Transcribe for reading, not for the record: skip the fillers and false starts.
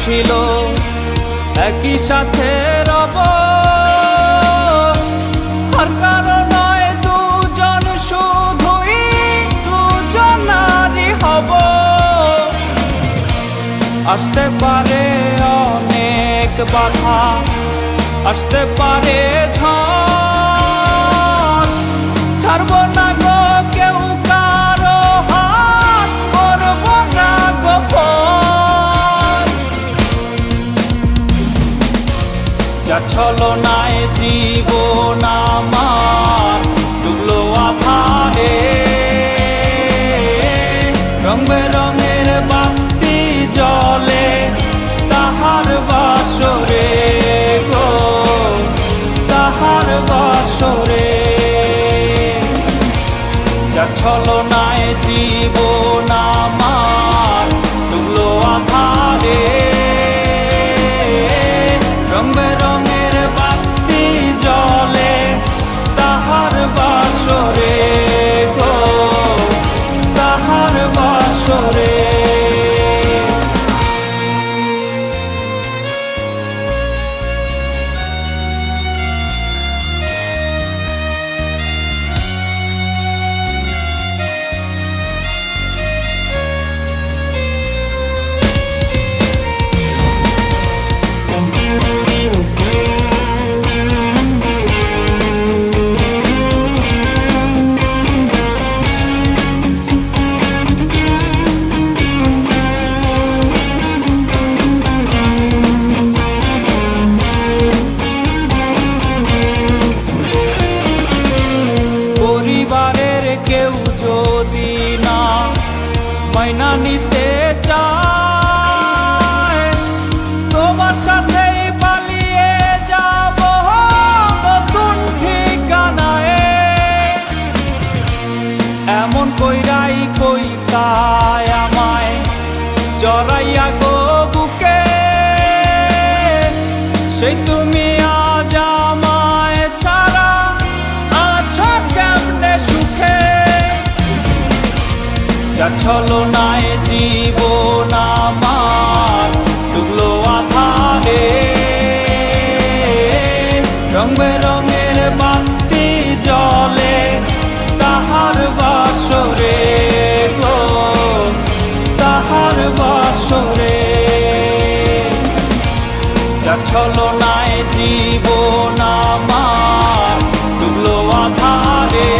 ছিল একই সাথে রব, আর কারো নয় দুজন, শুধুই দুজনারই হব। আসতে পারে অনেক বাধা, আসতে পারে ঝড়, ছাড়ব না গো কেউ কারো হাত, করব না গোপন। যার ছলনায় জীবন আমার ডুবলো আধারে, রং বেরঙের বাতি জ্বলে তাহার বাসরে গো, তাহার বাসরে। যার ছলনায় জীবন আমার ডুবলো আধারে, রং বেরঙের বাতি জ্বলে তাহার বাসরে গো, তাহার বাসরে। পরিবারের কেউ যদি না মাইনা নিতে চায়, তোমার সাথেই পালিয়ে যাব নতুন ঠিকানায়। এমন কইরাই কইতায় আমায় জড়াইয়া গো বুকে, সেই তুমি আজ আমায় ছাড়া আছো কেমনে সুখে। যার ছলনায় জীবন আমার ডুবলো আধারে, রং বেরঙের বাতি জ্বলে তাহার বাসরে গো, তাহার বাসরে। যার ছলনায় জীবন আমার ডুবলো আধারে,